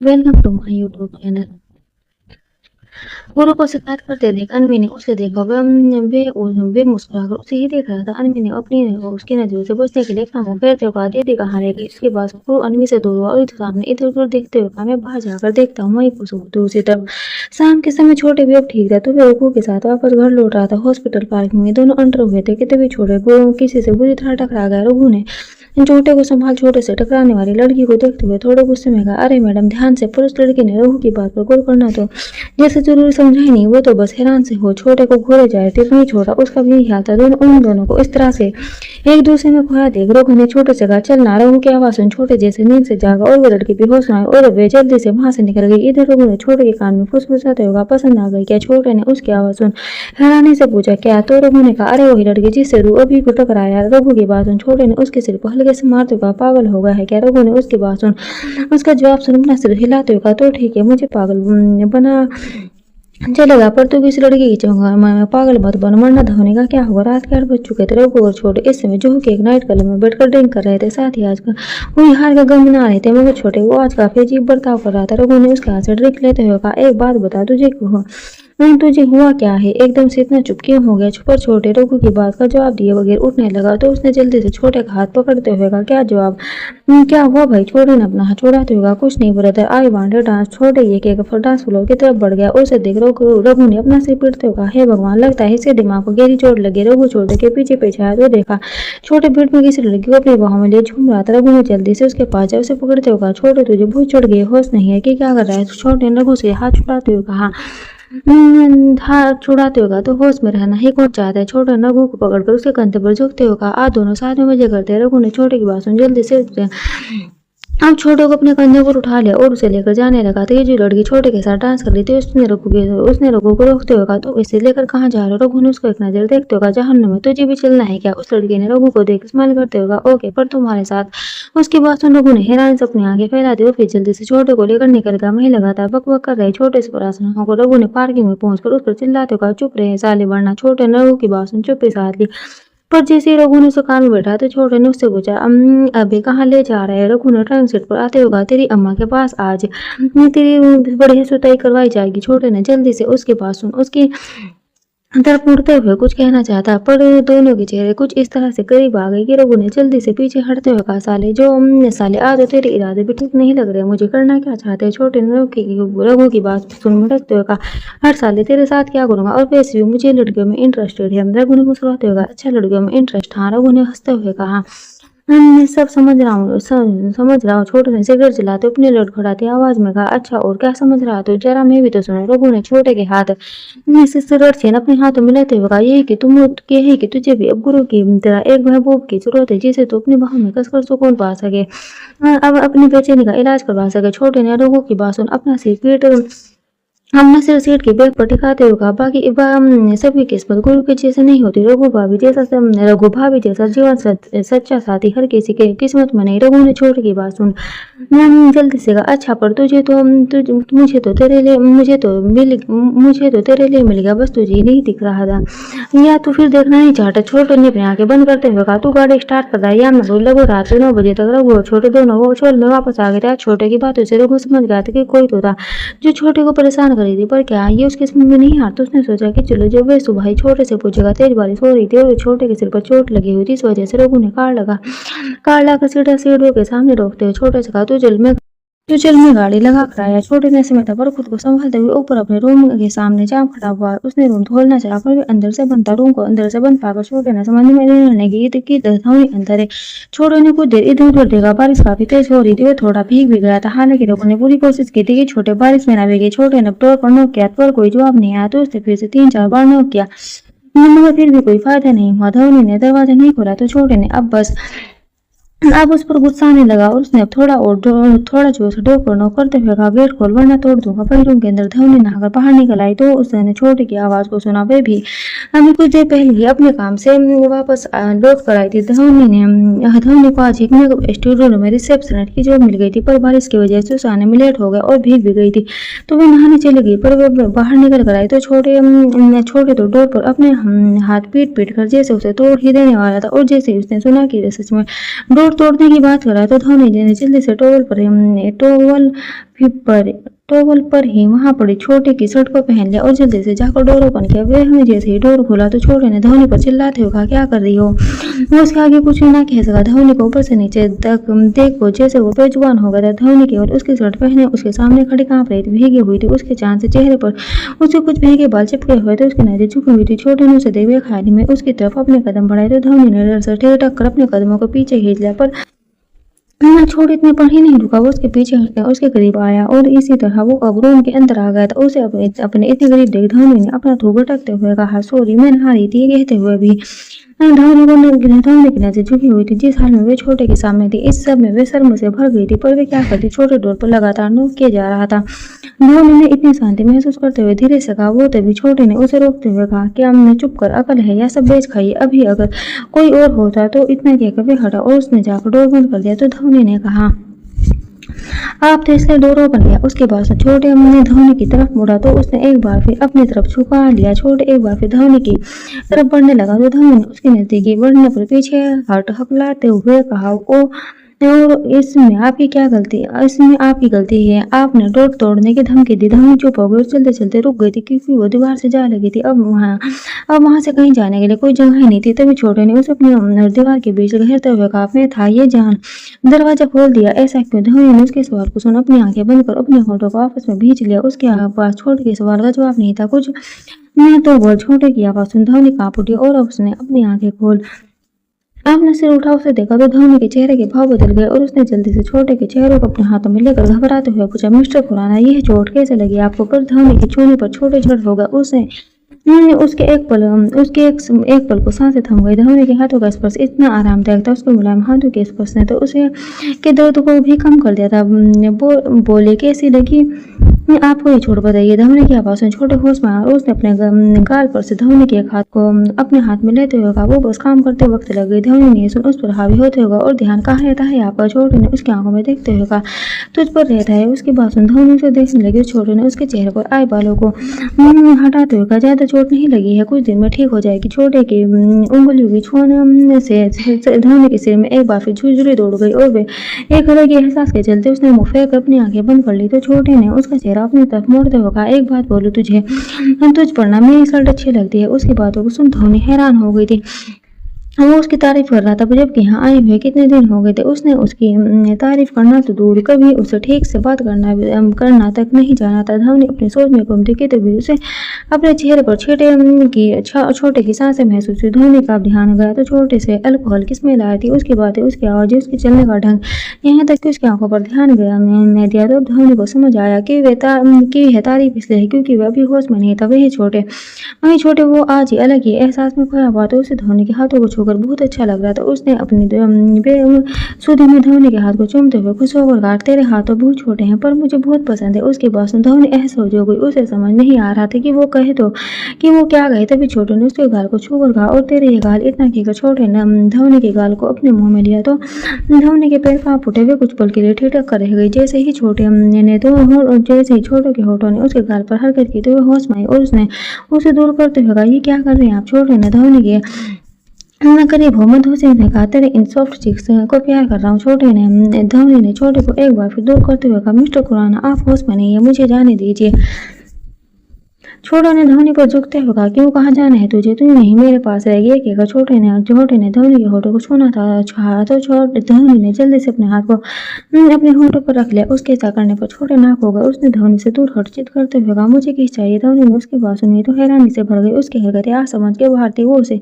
Welcome to my YouTube channel. गुरु को शिकायत करते देख अनवी ने उसे देखा। वे मुस्कुराकर उसे ही देख रहा था। अनवी ने अपनी उसकी नजरों से बचने के लिए कहा, फिर तो कहा, दीदी कहाँ रह गई। इसके बाद गुरु अनवी से दूर हुआ और सामने इधर उधर देखते हुए कहा, मैं बाहर जाकर देखता हूँ। वहीं कुछ दूसरी तरफ शाम के समय छोटे भी अब ठीक था तो वे रघु के साथ वापस घर लौट रहा था। हॉस्पिटल पार्किंग में दोनों अंडर हुए थे कि तभी छोटे गुरु किसी से बुरी तरह टकरा गया। रघु ने छोटे को संभाल छोटे से टकराने वाली लड़की को देखते हुए थोड़े गुस्से में कहा, अरे मैडम ध्यान से। पर उस लड़की ने रघु की बात पर गौर करना तो जैसे जरूरी समझा ही नहीं। वो तो बस हैरान से हो छोटे को घूरे जाए थे नहीं छोड़ा। उसका भी यही हाल था। उन दोनों को इस तरह से एक दूसरे में खोया देख रघु ने छोटे से कहा, चल ना। रघु की आवाज सुन छोटे जैसे नींद से जागा और वो लड़की बेहोश हुई और वे जल्दी से वहां से निकल गई। इधर रघु ने छोटे के कान में फुसफुसाते हुए पसंद आ गई क्या। छोटे ने उसकी आवाज सुन हैरानी से पूछा, क्या। तो रघु ने कहा, अरे वही लड़की जिससे रू अभी को टकराया। रघु की बात सुन छोटे ने उसके सिर को हल्के से मारते हुए कहा, पागल हो गया है क्या। रघु ने उसकी बात सुन उसका जवाब सुन अपना सिर हिलाते हुए कहा, तो ठीक है, मुझे पागल बना चलेगा पर तू किसी लड़की की चूंगा मैं पागल मत बन, वरना धोनी का क्या होगा। रात के 8 बज चुके थे। रघु और छोटे इस समय जुहू के एक नाइट क्लब में बैठकर ड्रिंक कर रहे थे। साथ ही आज का कोई हार का गम मना रहे थे। मगर छोटे वो आज काफी अजीब बर्ताव कर रहा था। रघु ने उसके हाथ से ड्रिंक लेते हुए कहा, एक बात बता, तुझे हुआ क्या है। एकदम से इतना चुप क्यों हो गया। पर छोटे रघु की बात का जवाब दिए बगैर उठने लगा तो उसने जल्दी से छोटे का हाथ पकड़ते हुए कहा, क्या जवाब। क्या हुआ भाई। छोटे ने अपना हाथ छोड़ाते हुए कहा, कुछ नहीं ब्रदर, आई वांटेड डांस। छोटे ये कहकर डांस फ्लोर की तरफ बढ़ गया। उसे देख रघु ने अपना सिर पीटते हुए कहा, हे भगवान, लगता है इसके दिमाग को गहरी चोट लगी। रघु छोटे के पीछे पीछे आया तो देखा छोटे भीड़ में किसी लड़की को अपनी बाहों में ले झूम रहा था। रघु ने जल्दी से उसके पास जाए उसे पकड़ते हुए कहा, छोटे तुझे भूत चढ़ गई, होश नहीं है कि क्या कर रहा है। छोटे ने रघु से हाथ छुड़ाते हुए कहा, हाथ छुड़ाते होगा तो होश में रहना ही कौन चाहता है। छोटे ने रघु को पकड़कर उसके कंधे पर झुकते हुए कहा, आ दोनों साथ में मजे करते हैं। रघु ने छोटे की बात सुन जल्दी से अब छोटे को अपने कंधे पर उठा लिया और उसे लेकर जाने लगा। तो ये जो लड़की छोटे के साथ डांस कर रही थी उसने रघु को रोकते हुए कहा, तो इसे लेकर कहाँ जा रहे हो। रघु ने उसको एक नजर देखते हुए कहा, जहन्नुम में, तुझे भी चलना है क्या। उस लड़की ने रघु को देख स्माइल करते हुए कहा, ओके, पर तुम्हारे साथ। उसकी बात सुन रघु ने हैरानी से अपनी आंखें फैला दी और फिर जल्दी से छोटे को लेकर निकल गया। वहीं लगातार बकबक कर रहे छोटे से परेशान होकर रघु ने पार्किंग में पहुंचकर उस पर चिल्लाते हुए कहा, चुप रहे साले, वरना। छोटे ने रघु की बात सुन चुप्पी साध ली। पर जैसे ही रघु ने उसे कार में बैठा तो छोटे ने उससे पूछा, अभी कहाँ ले जा रहे हैं। रघु ने ट्रंक सीट पर आते हुए कहा, तेरी अम्मा के पास आज तेरी बढ़िया सुताई करवाई जाएगी। छोटे ने जल्दी से उसके पास सुन उसकी तरफ मुड़ते हुए कुछ कहना चाहता पर दोनों के चेहरे कुछ इस तरह से करीब आ गए कि रघु ने जल्दी से पीछे हटते हुए कहा, साले आज तो तेरे इरादे भी ठीक नहीं लग रहे। मुझे करना क्या चाहते हैं। छोटे ने रघु की बात सुन भड़कते हुए कहा, हर साले तेरे साथ क्या करूंगा, और वैसे भी मुझे लड़कियों में इंटरेस्टेड है। रघु ने मुस्कुराते हुए कहा, अच्छा लड़कियों में इंटरेस्ट। हाँ। रघु ने हंसते हुए कहा, मैं सब समझ रहा हूँ। छोटे ने सिगरेट जलाते अपनी लड़खड़ाती आवाज में कहा, अच्छा और क्या समझ रहा तो जरा मैं भी तो सुनो। रघु ने छोटे के हाथ से सिगरेट छीन अपने हाथों में लेते हुए कहा, यही कि तुझे भी अब गुरु की तरह एक महबूब की जरूरत है जिसे तू अपनी बाहों में कसकर सुकून पा सके, अब अपनी बेचैनी का इलाज करवा सके। छोटे ने रघु की बात सुन अपना सिर पीट हमने सिर सीट की बैग पर टिकाते हुए कहा, बाकी सबकी किस्मत गुरु के जैसे नहीं होती। रघु भाभी जैसा जीवन सच्चा साथी हर किसी के किस्मत में नहीं। रघु ने छोटे की बात सुन जल्दी से कहा, अच्छा पर मुझे तो तेरे लिए मिल गया, बस तुझे नहीं दिख रहा था या तू फिर देखना नहीं चाहता। छोटे ने अपनी आंखें बंद करते हुए कहा, तू गाड़ी स्टार्ट कर रहा है या मैं बोल। रघु रात 9 बजे तक रघु और छोटे दोनों वो छोड़ में वापस आ गए थे। छोटे की बातों से रघु समझ गया था कि कोई तो था जो छोटे को परेशान कर रही थी, पर क्या ये उसकी समझ में नहीं आ। तो उसने सोचा कि चलो जब वे सुबह ही छोटे से पूछेगा। तेज बारिश हो रही थी और छोटे के सिर पर चोट लगी हुई थी। इस वजह से रघु ने कार लाकर सीढ़ियों के सामने रोकते हुए छोटे से कहा, तो चल मैं गाड़ी लगा कर आया। छोटे ने समय था पर खुद को संभालते हुए ऊपर अपने रूम के सामने जाम खड़ा हुआ। उसने रूम खोलना चाहा पर वे अंदर से बंद था। रूम को अंदर से बंद पाकर छोटे ने समझ में लेने की धौनी अंदर है। छोटे ने कुछ देर इधर उधर देखा। बारिश काफी तेज हो रही थी। वह थोड़ा भीग भी गया था। हालांकि रघु ने पूरी कोशिश की थी कि छोटे बारिश में न भीगे। छोटे ने डोर पर नॉक किया पर कोई जवाब नहीं आया तो उसने फिर से 3-4 बार नॉक किया मगर फिर भी कोई फायदा नहीं हुआ। धौनी ने दरवाजा नहीं खोला तो छोटे ने अब उस पर गुस्सा आने लगा और उसने थोड़ा जोर से डोर पर नॉक करते हुए कहा, गेट खोल वरना तोड़ दूंगा। पर रूम के अंदर धौनी नहाकर बाहर निकल आई तो उसने छोटे की आवाज को सुना। वे भी अभी कुछ देर पहले ही अपने काम से वापस लौट कर आई थी। धौनी को आज एक स्टूडियो में रिसेप्शनिस्ट की जॉब मिल गई थी पर बारिश की वजह से उसे आने में लेट हो गया और भीग भी गई थी तो वे नहाने चली गई। पर वे बाहर निकल कर आई तो छोटे तो डोर पर अपने हाथ पीट कर जैसे उसे तोड़ ही देने वाला था और जैसे उसने सुना कि सच में डोर डोर तोड़ने की बात कर रहा है तो धोनी ने जल्दी से टॉवल पर ही वहां पड़ी छोटे की शर्ट को पहन लिया और जल्दी से जाकर डोर ओपन किया। वह हमें जैसे ही डोर खोला तो छोटे ने धोनी पर चिल्लाते हुए कहा, क्या कर रही हो? वो उसके आगे कुछ ना कह सका। धोनी को ऊपर से नीचे तक देखो जैसे वो बेजुबान हो गया था। धोनी केवल उसकी शर्ट पहने उसके सामने खड़ी कांप रही थी, भीगी हुई थी। उसके चांद से चेहरे पर उसके कुछ भीगे बाल चिपके हुए थे। उसकी नजर झुकी हुई थी। छोटे ने उसे देख खाली में उसकी तरफ अपने कदम बढ़ाए तो धोनी ने डर से ठेठक कर अपने कदमों को पीछे खींच लिया। पर छोड़ इतने पर ही नहीं रुका। वो उसके पीछे हटकर उसके करीब आया और इसी तरह वो अब रूम के अंदर आ गया था। उसे अपने इतने करीब देख धोनी ने अपना थूक भटकते हुए कहा, सॉरी मैं नहा रही थी। ये कहते हुए भी धोनी की नजर झुकी हुई थी। जिस हाल में वे छोटे के सामने थी इस सब में वे शर्म से भर गई थी। पर वे क्या करती? छोटे डोर पर लगातार नोक किया जा रहा था। धोनी ने इतनी शांति महसूस करते हुए धीरे से कहा, वो तभी छोटे ने उसे रोकते हुए कहा, क्या हमने चुप कर अकल है या सब बेच खाई? अभी अगर कोई और होता तो इतना कहकर वे हटा और उसने जाकर डोर बंद कर दिया। तो धोनी ने कहा, आप तो इसलिए डोर ओपन किया। उसके बाद छोटे ने धोनी की तरफ मुड़ा तो उसने एक बार फिर अपनी तरफ झुका लिया। छोटे एक बार फिर धोनी की तरफ बढ़ने लगा तो धोनी ने उसके नजदीकी बढ़ने पर पीछे हट हकलाते हुए कहा, ओ और इसमें आपकी क्या गलती? इसमें आपकी गलती है, आपने डोर तोड़ने की धमकी दी। धोनी चुप हो गई और चलते चलते रुक गई थी क्योंकि वो दीवार से जा लगी थी। अब वहां से कहीं जाने के लिए कोई जगह ही नहीं थी। तभी छोटे ने उसे अपनी दीवार के बीच घेरते हुए कहा, मैं था ये जान, दरवाजा खोल दिया। ऐसा क्यों? धोनी ने उसके सवाल को सुना अपनी आंखें बंद कर अपने होठों को आपस में भींच लिया। उसके पास छोटे के सवाल का जवाब नहीं था। कुछ मैं तो बोल। छोटे की आवाज सुन धोनी कांप उठी और उसने अपनी आंखें खोल आपने सिर उठा उसे देखा तो धोनी के चेहरे के भाव बदल गए और उसने जल्दी से छोटे के चेहरे को अपने हाथों में लेकर घबराते हुए पूछा, मिस्टर खुराना यह चोट कैसे लगी आपको? पर धोनी के छूने पर छोटे झड़ हो गया। उसके एक पल को सांसें थम गई। धोनी के हाथों का स्पर्श इतना आरामदायक था। उसके मुलायम हाथों के स्पर्श ने तो उसे के दर्द को भी कम कर दिया था। बोले, कैसी लगी आपको ये चोट? बताइए। धोनी की आवाज में छोटे होश में आया और उसने अपने गाल पर से धोनी के एक हाथ को अपने हाथ में लेते हुए कहा, वो बस काम करते वक्त लग गई। धोनी ने सुन उस पर हावी होते हुए और ध्यान कहाँ रहता है आपका? छोटे ने उसकी आंखों में देखते हुए कहा, तुझ पर रहता है। उसकी बात सुन धोनी उसे देखने लगी। छोटे ने उसके चेहरे पर आए बालों को हटाते हुए कहा, ज्यादा चोट नहीं लगी है, कुछ दिन में ठीक हो जाएगी। छोटे की उंगलियों की छूने से धोनी के सिर में एक बार फिर झुरझुरी दौड़ गई और वे एक अलग ही एहसास के चलते उसने मुंह फेंक अपनी आंखें बंद कर ली। तो छोटे ने उसका चेहरा अपनी तरफ मोड़ते हुए कहा, एक बात बोलूं तुझ पर ना मेरी शर्ट अच्छी लगती है। उसकी बातों को सुन धोनी हैरान हो गई थी। वो उसकी तारीफ कर रहा था जबकि यहाँ आए हुए कितने दिन हो गए थे। उसने उसकी तारीफ करना तो दूर, कभी उसे ठीक से बात करना तक नहीं जाना था। धोनी अपनी सोच में घूमती कि तभी उसे अपने चेहरे पर छोटे की सांसें महसूस हुई। धोनी का ध्यान गया तो छोटे से अल्कोहल की स्मेल आई थी। उसकी बातें, उसकी आवाज़, उसके चलने का ढंग, यहाँ तक कि उसकी आंखों पर ध्यान गया नहीं दिया। तो धोनी को समझ आया कि वे तारीफ इसलिए है क्योंकि वह अभी होश में नहीं था। वही छोटे वो आज ही अलग ही एहसास में खोया हुआ। तो उसे धोनी के हाथों को छूकर बहुत अच्छा लग रहा था। उसने अपनी सुधी में धोनी के हाथ को चूमते हुए खुश होकर कहा, तेरे हाथ तो बहुत छोटे हैं पर मुझे बहुत पसंद है। उसकी बात सुन धोनी एहसास हो गई। उसे समझ नहीं आ रहा था कि वो कहे तो कि वो क्या कहे। तभी छोटे ने उसके गाल को छूकर कहा, और तेरे ये गाल? इतना कहकर छोटे ने धोनी के गाल को अपने मुंह में लिया तो धोनी के पैर कांप उठे। वे कुछ पल के लिए ठिठक कर रह गई। जैसे ही छोटे के होठों ने उसके गाल पर हरकत की तो वह होश में आई और उसने उसे दूर करते हुए कहा, ये क्या कर रहे हैं आप? छोटे ने धोनी के करीब मोहम्मद हुसैन ने कहा, तेरे इन सॉफ्ट चिक्स को प्यार कर रहा हूँ। धोनी ने छोटे को एक बार फिर दूर करते हुए कहा, मिस्टर खुराना आप होश में नहीं है, मुझे जाने दीजिए। छोटे ने धोनी पर झुकते हुए कहा, क्यों? कहाँ जाना है तुझे? तू नहीं मेरे पास रहेगी। एक कहकर छोटे ने धोनी के होठों को छूना था तो धोनी ने जल्दी से अपने हाथ को अपने होठों पर रख लिया। उसके ऐसा करने पर छोटे नाक हो गए। उसने धोनी से दूर हटचित करते हुए कहा, मुझे किस चाहिए? धोनी ने उसकी बात सुनी तो हैरानी से भर गई। उसकी हरकतें आज समझ के बाहर थी। वो उसे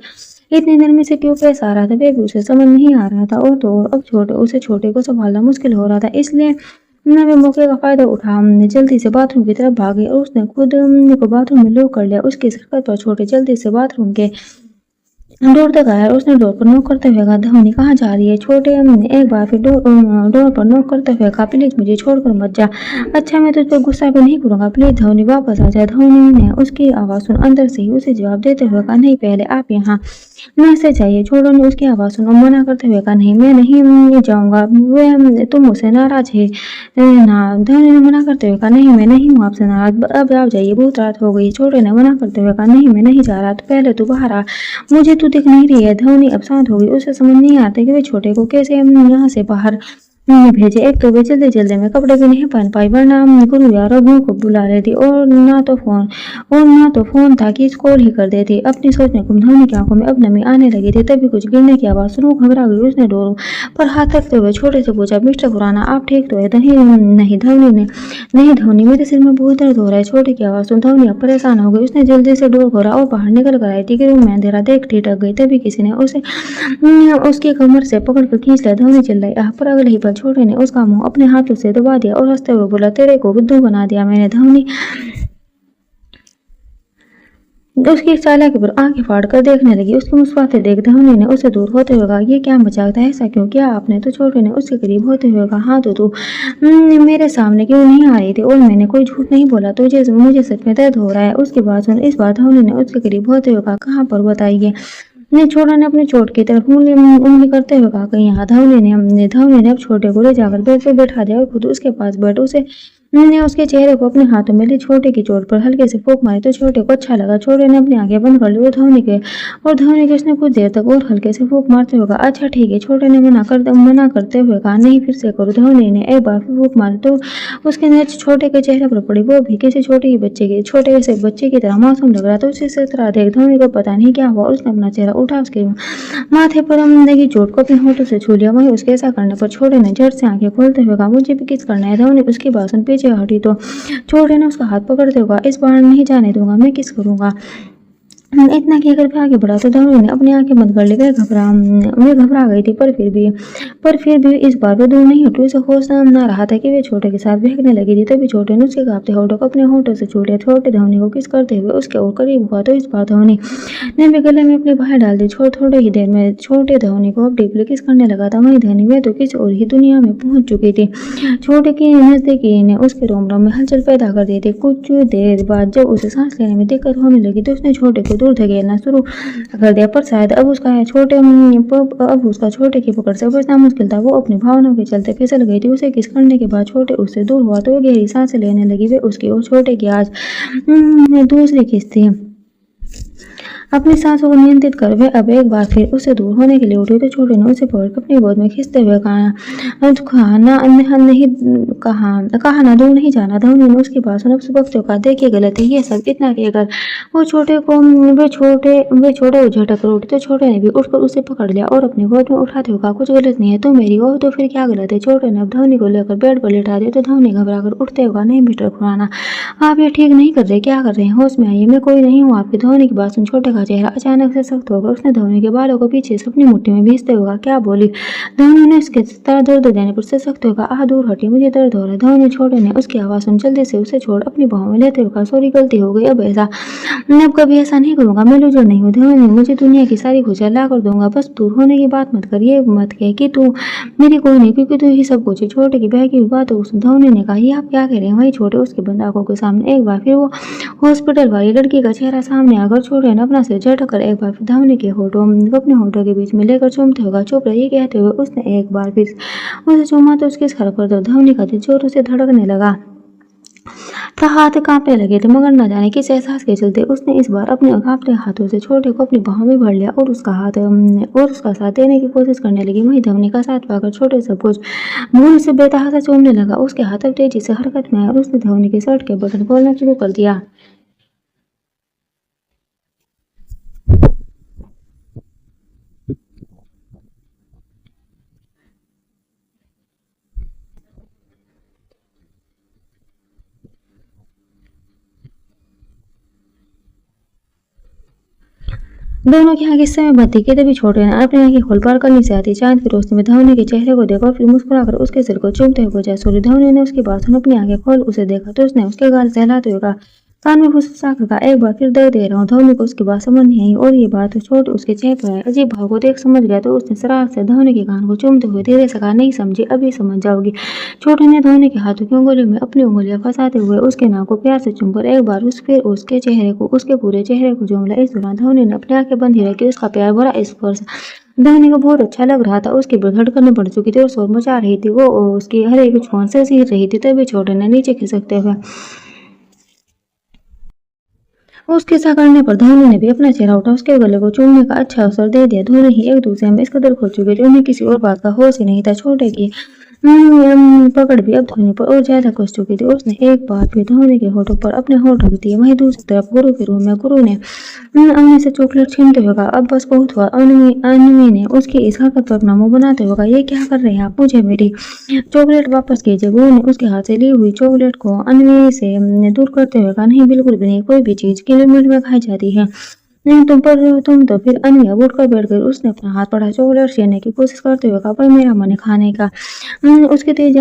इतनी देर में से क्यों पेश आ रहा था वे भी उसे समझ नहीं आ रहा था। और तो अब छोटे को संभालना मुश्किल हो रहा था। इसलिए वे मौके का फायदा उठा जल्दी से बाथरूम की तरफ भागे और उसने खुद को बाथरूम में लॉक कर लिया। उसकी सरकत पर छोटे जल्दी से बाथरूम के डोर तक आया और उसने डोर पर नॉक करते हुए कहा, धोनी कहाँ जा रही है? छोटे एक बार फिर डोर पर नॉक करते हुए कहा, प्लीज मुझे छोड़कर मत जा। अच्छा मैं तुझ पर गुस्सा भी नहीं करूंगा, प्लीज धोनी वापस आ जाए। धोनी ने उसकी आवाज सुन अंदर से ही उसे जवाब देते हुए कहा, नहीं पहले आप यहाँ मैं ऐसे चाहिए। छोटू ने उसकी आवाज़ सुना, मना करते हुए कहा, नहीं मैं नहीं जाऊँगा, वे तुम मुझसे नाराज़ है ना। धवनी ने मना करते हुए कहा, नहीं मैं नहीं हूँ आपसे नाराज़, अब आप जाइए, बहुत रात हो गई। छोटे ने मना करते हुए कहा, नहीं मैं नहीं जा रहा, तो पहले तू बाहर आ, मुझे तू दिख नहीं रही है। धवनी अब शांत हो गई, उसे समझ नहीं आता कि वे छोटे को कैसे यहाँ से बाहर भेजे। एक तो वे जल्दी जल्दी में कपड़े भी नहीं पहन पाई, वरना गुरु या रघु को बुला लेती, और ना तो फोन था कि कॉल ही कर देती। अपनी सोचने को धवनी की आंखों में अब नमी आने लगी थी। तभी कुछ गिरने की आवाज़ सुनी, घबरा गई। उसने डोर पर हाथ रखते हुए छोटे से पूछा, मिस्टर खुराना आप ठीक तो है? नहीं धवनी ने, नहीं धवनी मेरे सिर में बहुत दर्द हो रहा है। छोटे की आवाज़ सुन धवनी अब परेशान हो गई। उसने जल्दी से डोर खोला और बाहर निकल कर आई थी कि रूम में अंधेरा देख ठिठक गई। तभी किसी ने उसे उसकी कमर से पकड़कर खींच लिया। धवनी चिल्लाई, पर अगले ही पल छोटे ने उसका मुंह अपने हाथों से दबा दिया और हंसते हुए बोला, तेरे को बुद्धू बना दिया मैंने। धवनी उसकी चालाकी पर आंखें फाड़ कर देखने लगी। उसकी मुस्कुराते देख धवनी ने उसे दूर होते हुए कहा, ये क्या मजाक था, ऐसा क्यों किया आपने? तो छोटे ने उसके करीब होते हुए कहा, हाँ तो तू मेरे सामने क्यों नहीं आ रही थी? और मैंने कोई झूठ नहीं बोला तुझे, मुझे सच में दर्द हो रहा है। उसके बाद सुन, इस बार धवनी ने उसके करीब होते हुए कहा, कहाँ पर बताइए? ने छोटा ने अपने चोट की तरफ उंगली करते हुए कहा, कहीं यहाँ। धवनी ने अब छोटे को ले जाकर बेड पे बैठा दिया और खुद उसके पास बैठ उसे ने उसके चेहरे को अपने हाथों में ली। छोटे की चोट पर हल्के से फूंक मारी तो छोटे को अच्छा लगा। छोटे ने अपनी आंखें बंद कर ली और धवनी के उसने कुछ देर तक और हल्के से फूंक मारते हुए कहा, अच्छा ठीक है। छोटे ने मना करते हुए कहा, नहीं फिर से करो। धवनी ने एक बार फिर फूंक मारी तो उसके नजर छोटे के चेहरे पर पड़ी, वो भी किसी छोटे से बच्चे की तरह मासूम लग रहा था। उसी से तरह देख धवनी को पता नहीं क्या हुआ, उसने अपना चेहरा उठा उसके माथे पर लगी चोट को अपने होठों से छू लिया। वहीं उसके ऐसा करने पर छोटे ने झट से आंखें खोलते हुए कहा, मुझे भी किस करना है। धवनी उसकी बात सुन पीछे हटी तो छोटे ने उसका हाथ पकड़ते हुए कहा, इस बार नहीं जाने दूंगा, मैं किस करूंगा। इतना कहकर भी आगे बढ़ा तो धवनी ने अपनी आंखें बंद कर ली। वे घबरा गई थी, पर फिर भी इस बार वे दूर नहीं हटी। उसे होश न रहा था कि वे छोटे के साथ बहकने लगी थी। तभी छोटे ने उसके कांपते होठों को अपने होठों से छू लिया। छोटे धवनी को किस करते हुए उसके और करीब हुआ तो इस बार धवनी ने भी गले में अपनी बाहें डाल दी। थोड़ी ही देर में छोटे धवनी को अब डीपली किस करने लगा था। वहीं धवनी वे तो किसी और ही दुनिया में पहुंच चुकी थी। छोटे की नजदीकी ने उसके रोम में हलचल पैदा कर दी थी। कुछ देर बाद जब उसे सांस लेने में दिक्कत होने लगी तो उसने छोटे को दूर धकेलना शुरू कर दिया, पर शायद अब उसका छोटे की पकड़ से बचना मुश्किल था। वो अपनी भावनाओं के चलते फिसल गई थी। उसे किस करने के बाद छोटे उससे दूर हुआ तो गहरी सांसें लेने लगी। वे उसकी और छोटे की आज दूसरी किस थी। अपनी सांसों को नियंत्रित कर वे अब एक बार फिर उससे दूर होने के लिए उठी तो छोटे ने उसे पकड़ अपनी गोद में खींचते हुए कहा ना दूर नहीं जाना। धवनी ने उसकी बात सुन उस वक्त कहा, देखिए गलत है ये सब। इतना कहकर वो छोटे झटक कर उठी तो छोटे ने भी उठकर उसे पकड़ लिया और अपनी गोद में उठाते हुए कहा, कुछ गलत नहीं है, तुम मेरी हो तो फिर क्या गलत है। छोटे ने अब धवनी को लेकर बेड पर लेटा दिया तो धवनी घबरा कर उठते हुए कहा, नहीं मिस्टर खुराना आप ये ठीक नहीं कर रहे, क्या कर रहे हैं, होश में आइए, मैं कोई नहीं हूँ आपकी। धवनी की बात सुन छोटे का चेहरा अचानक से सख्त होगा। उसने धवनी के बालों को पीछे से अपनी मुट्ठी में भींचते हुए क्या बोली। धवनी ने उसके दर्द देने पर से सख्त होगा, आह दूर हटी, मुझे दर्द हो रहा है। धवनी छोटे ने उसकी आवाज सुन जल्दी से उसे छोड़ अपनी बाहों में लेते हुए कहा, सॉरी गलती हो गई, अब कभी ऐसा नहीं करूंगा, मैं लूजर नहीं हूँ। धवनी मुझे दुनिया की सारी खुशियां ला कर दूंगा, बस दूर होने की बात मत कर, ये मत कह कि तू मेरी कोई नहीं, क्योंकि तू ही सब कुछ है। छोटे की बहकी हुई बात धवनी ने कहा, ये आप क्या कह रहे हैं। वही छोटे उसके बंद आंखों के सामने एक बार फिर वो हॉस्पिटल वाली लड़की का चेहरा सामने आकर छोटे ने अपना सिर झटक कर एक बार फिर धवनी के अपने होठों के बीच में लेकर चूमते होगा, चुप रहिए कहते हुए उसने एक बार फिर उसे चूमा तो उसके सर पर धवनी का दिल जोरों से धड़कने लगा तो हाथ कांपने लगे थे, मगर न जाने किस एहसास के चलते उसने इस बार अपने कांपते हाथों से छोटे को अपनी बाहों में भर लिया और उसका साथ देने की कोशिश करने लगी। वहीं धवनी का साथ पाकर छोटे सब कुछ भूल से बेतहासा चूमने लगा। उसके हाथ अब तेजी से हरकत में आया और उसने धवनी के शर्ट के बटन खोलना शुरू कर दिया। दोनों की आंखें इस समय बंद थी कि तभी छोटे ने अपनी आंखें खोल पार करनी से आती चांद की रोशनी में धवनी के चेहरे को देखा और फिर मुस्कुराकर उसके सिर को चूमते हुए जय सूर्य। धवनी ने उसकी बात सुन अपनी आंखें खोल उसे देखा तो उसने उसके गाल सहलाते हुए कहा, कान में फुसफुसाकर कहा, एक बार फिर दर्द दे रहा हूँ। धोनी को उसकी बात समझ नहीं आई और ये बात चोट उसके चेहरे पर आई। अजीब भाव को देख समझ गया तो उसने शरारत से धोनी के कान को चूमते हुए धीरे से कहा, नहीं समझी, अभी समझ जाओगी। छोटे ने धोनी के हाथों की उंगलियों में अपनी उंगलियां फंसाते हुए उसके नाक को प्यार से चूमकर एक बार फिर उसके पूरे चेहरे को चूम लिया। इस दौरान धोनी ने अपनी आंखें बंद ही रखी। उसका प्यार भरा स्पर्श धोनी को बहुत अच्छा लग रहा था। उसकी धड़कनें बढ़ चुकी थी और शोर मचा रही थी। वो उसकी हर एक छुआन से सीख रही थी। तभी छोटे ने नीचे खिसकते हुए उसके ऐसा करने पर धोनी ने भी अपना चेहरा उठा उसके गले को चूमने का अच्छा अवसर दे दिया। दोनों ही एक दूसरे में इस कदर खो चुके थे उन्हें किसी और बात का होश ही नहीं था। छोटे की पकड़ भी अब धोनी पर और ज्यादा कस चुकी थी। उसने एक बार फिर धोनी के होठों पर अपने होठ रख दिए। वहीं दूसरी तरफ गुरु के रूम में गुरु ने अन्वी से चॉकलेट छीनते हुए कहा, अब बस बहुत हुआ। अन्वी ने उसकी इस हरकत पर अपना मुंह बनाते हुए कहा, ये क्या कर रहे हैं आप, मुझे मेरी चॉकलेट वापस कीजिए। गुरु ने उसके हाथ से ली हुई चॉकलेट को अन्वी से दूर करते हुए कहा, नहीं, बिल्कुल भी नहीं, कोई भी चीज लिमिट में खाई जाती है। नहीं, तुम तो फिर। अन्वी अब उठकर बैठ गई। उसने अपना हाथ बढ़ा चॉकलेट छीनने की कोशिश करते हुए कहा, पर मेरा मन है खाने का। उसकी तेज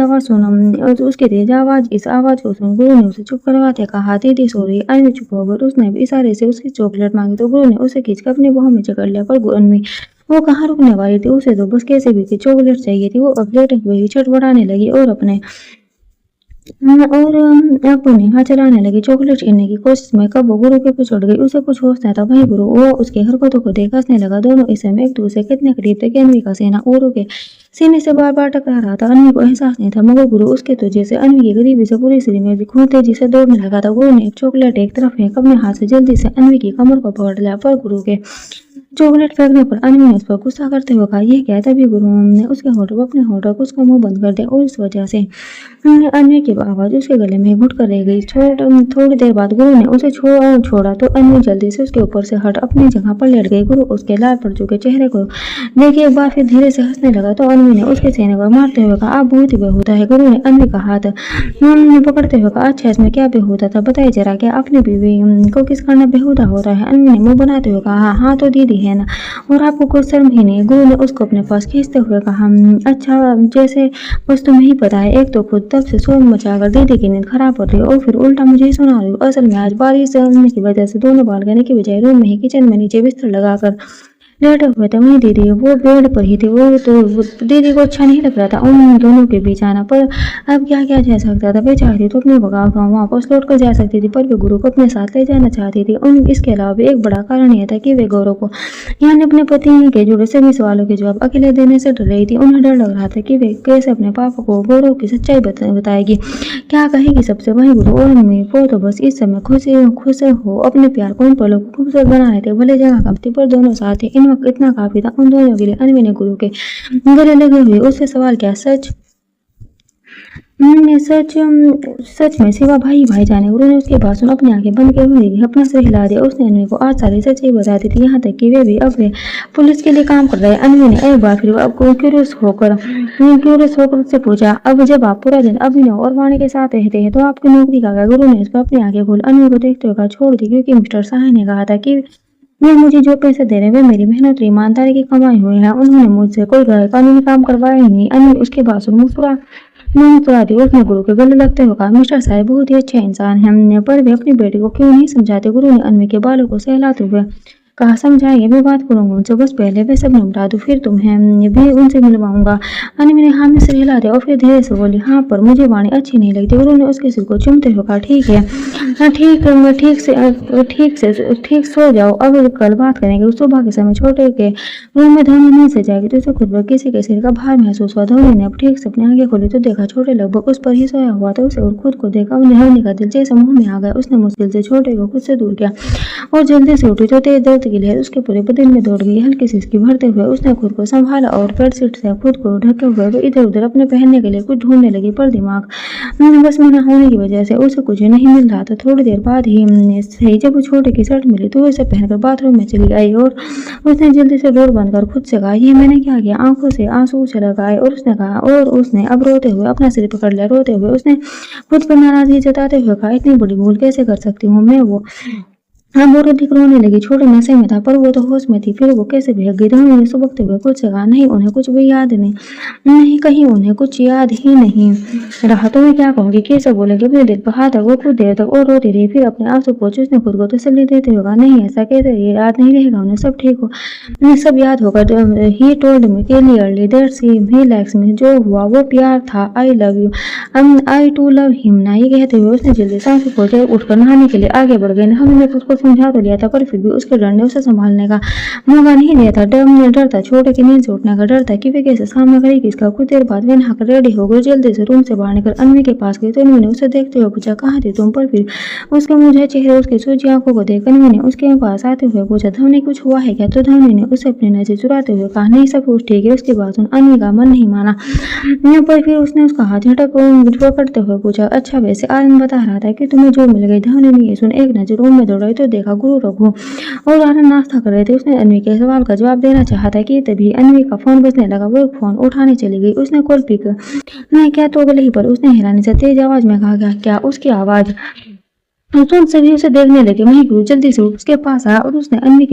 आवाज इस आवाज को सुन गुरु ने उसे चुप करवाते कहा, दीदी सॉरी। अन्वी चुप हो गई। उसने इशारे से उसकी चॉकलेट मांगी तो गुरु ने उसे खींचकर अपनी बाहों में जकड़ लिया। पर अन्वी वो कहाँ रुकने वाली थी। उसे तो बस कैसे भी चॉकलेट चाहिए थी। वो अब लेटे हुए ही छटपटाने लगी और अपने हाथ चलाने लगी। चॉकलेट छीनने की कोशिश में कब वो गुरु के ऊपर चढ़ गई। उसे कुछ होश न था। वहीं गुरु वो उसकी हरकतों को देख हंसने लगा। दोनों इस समय एक दूसरे कितने करीब थे कि अन्वी का सीना गुरु के सीने से बार बार टकरा रहा था। अन्वी को एहसास नहीं था मगर गुरु उसके तो जैसे अन्वी की करीबी से पूरी शरीर में खून तेजी से दौड़ने लगा था। गुरु ने एक चॉकलेट एक तरफ फेंक अपने हाथ से जल्दी से अन्वी की कमर को पकड़ लिया। पर गुरु के चॉकलेट फेंकने पर अन्वी ने उस पर गुस्सा करते हुए कहा, यह क्या है। तभी गुरु ने उसके होठों अपने होठों को उसका मुंह बंद कर दिया और इस वजह से अन्वी की आवाज उसके गले में घुट कर रह गई। थोड़ी देर बाद गुरु ने उसे छोड़ा तो अन्वी जल्दी से उसके ऊपर से हट अपनी जगह पर लेट गई। गुरु उसके लाल पड़ चुके चेहरे को देखे एक बार फिर धीरे से हंसने लगा तो अन्वी ने उसके सीने पर मारते हुए कहा, आप बहुत ही बेहूदा है। गुरु ने अन्वी का हाथ पकड़ते हुए कहा, अच्छा, इसमें क्या बेहूदा था, बताइए जरा, क्या अपनी बीवी को किस करना बेहूदा होता है। अन्वी ने मुंह बनाते हुए कहा, हाँ तो दीदी है ना, और आपको कोई शर्म ही नहीं। गुरु ने उसको अपने पास खींचते हुए कहा, अच्छा, जैसे बस तुम्हें ही पता है, एक तो खुद तब से शोर मचाकर दीदी की नींद खराब कर रही हो और फिर उल्टा मुझे ही सुना रही हो। असल में आज बारिश होने की वजह से दोनों बालकनी की बजाय रूम में ही किचन में नीचे बिस्तर लगाकर लेटे हुए थे। वहीं दीदी वो बेड पर ही थी। वो दीदी को अच्छा नहीं लग रहा था उन दोनों के बीच आना, पर अब क्या क्या जा सकता था। वे चाहती तो अपने गाँव वापस लौट कर जा सकती थी, पर वे गुरु को अपने साथ ले जाना चाहती थी। उन इसके अलावा भी एक बड़ा कारण यह था कि वे गौरव को यानी अपने पति के जुड़े सभी सवालों के जवाब अकेले देने से डर रही थी। उन्हें डर लग रहा था कि वे कैसे अपने पापा को गौरव की सच्चाई बताएगी, क्या कहेगी सबसे। वहीं गुरु और मम्मी को तो बस इस समय खुश हो अपने प्यार को उन पलों को खूबसूरत बना रहे थे। भले जगह कम थी पर दोनों साथ थे। इन वक्त इतना काफी था उन दोनों के लिए। अन्वी ने गुरु के गले लगे हुए उससे सवाल किया, सच में सिवा भाई जाने। गुरु ने उसकी बात सुन अपनी आंखें बंद किए हुए अपना सिर हिला दिया। उसने अन्वी को आज सारी सच्चाई बता दी थी, यहाँ तक कि अब वे पुलिस के लिए काम कर रहे हैं। अन्वी ने एक बार फिर आपको क्यूरियस होकर उससे पूछा, अब जब आप पूरा दिन अभिनव और वाणी के साथ रहते हैं तो आपकी नौकरी का क्या। गुरु ने उस पर अपनी आंखें खोली। अन्वी को देखते हुए छोड़ दी, क्योंकि मिस्टर शाह ने कहा था कि वे मुझे जो पैसे दे रहे हैं वे मेरी मेहनत और ईमानदारी की कमाई हुई है। उन्होंने मुझसे कोई गैर कानूनी काम करवाया ही नहीं। अन्वी उसके बाद सुन मुस्कुरा दी। उसने गुरु के गले लगते हुए कहा, मिस्टर साहब बहुत ही अच्छे इंसान हैं, पर वे अपनी बेटी को क्यों नहीं समझाते। गुरु ने अन्वी के बालों को सहलाते हुए कहा, समझाएंगे, मैं बात करूंगा उनसे, बस पहले वे सब निपटा दूं, फिर तुम्हें भी उनसे मिलवाऊंगा। अन्वी ने हाँ में सिर हिला दिया और फिर धीरे से बोली, हाँ, पर मुझे वाणी अच्छी नहीं लगती। गुरु ने उसके सिर को चूमते हुए कहा, ठीक है, ठीक सो जाओ, अब कल बात करेंगे। सुबह के समय छोटे के रूम में धोनी नहीं से जाएगी तो उसे खुद पर किसी के सिर का भार महसूस हुआ। धोनी ने अब ठीक से अपनी आंखें खोली तो देखा छोटे लगभग उस पर ही सोया हुआ था। उसे और खुद को देखा धोनी का दिल जैसे मुंह में आ गया। उसने मुश्किल से छोटे को खुद से दूर किया और जल्दी से उठी तो तेज दर्द की लहर उसके पूरे बदन में दौड़ गई। हल्की सिसकी भरते हुए उसने खुद को संभाला और बेडशीट से खुद को ढके हुए वो इधर उधर अपने पहनने के लिए कुछ ढूंढने लगी, पर दिमाग बस में न होने की वजह से उसे कुछ नहीं मिल रहा था। थोड़ी देर बाद ही सही जब वो छोटे की शर्ट मिली तो उसे पहनकर बाथरूम में चली आई और उसने जल्दी से डोर बंद कर खुद से कहा, ये मैंने क्या किया। आंखों से आंसू छलक आए और उसने अब रोते हुए अपना सिर पकड़ लिया। रोते हुए उसने खुद पर नाराजगी जताते हुए कहा, इतनी बड़ी भूल कैसे कर सकती हूँ मैं। वो हाँ, वो तो ठीक रोने लगी। छोटे नशे में था पर वो तो होश में थी। फिर वो कैसे बहक गई? धवनी ने सुबकते हुए कुछ कहा। नहीं, उन्हें कुछ भी याद नहीं। नहीं, कहीं उन्हें कुछ याद ही नहीं रहा। तो मैं क्या कहूँगी? कैसे बोलेंगे? अपने दिल पर हाथ रख। वो कुछ देर तक और रोती रही। फिर अपने आंसू पोंछे उसने खुद को तसल्ली देते हुए कहा, नहीं, ऐसा कैसे? ये याद नहीं रहेगा उन्हें, सब ठीक हो, उन्हें सब याद होगा। He told me clearly that he likes me. जो हुआ वो प्यार था। I love you, I too love him ना। ये कहते हुए उसने जल्दी सांस पोंछे उठकर नहाने के लिए आगे बढ़ गई। हमने खुद को समझा तो लिया था पर फिर भी उसके डर ने उसे संभालने का मौका नहीं दिया था। डर था छोटे की नींद से उठने का, डर था कि वे कैसे सामना करेगी इसका। कुछ देर बाद वे नहाकर रेडी हो गई। जल्दी से रूम से बाहर निकल अन्वी के पास गई तो अन्वी ने उसे देखते हुए पूछा, कहाँ थी तुम? पर फिर उसके मुझे चेहरे उसकी सूजी आंखों को देख अन्वी ने उसके पास आते हुए पूछा, धवनी कुछ हुआ है क्या? तो धवनी ने उसे अपनी नजर चुराते हुए कहा, नहीं, सब कुछ ठीक है। उसकी बात सुन अन्वी का मन नहीं माना। पर फिर उसने उसका हाथ झटक पकड़ते हुए पूछा, अच्छा वैसे आनंद बता रहा था कि तुम्हें जो मिल गई। धवनी ने ये सुन एक नजर रूम में दौड़ाई तो देखा गुरु रघु और आनंद नाश्ता कर रहे थे। उसने अन्वी के सवाल का जवाब देना चाहता कि तभी अन्वी का फोन बजने लगा। वो फोन उठाने चली गई। उसने कॉल पिक नहीं किया तो अगले ही पर उसने हैरानी से तेज आवाज में कहा, क्या? उसकी आवाज सुन सभी उसे देखने लगे। वहीं गुरु जल्दी से उसके पास आया और उसने अन्वी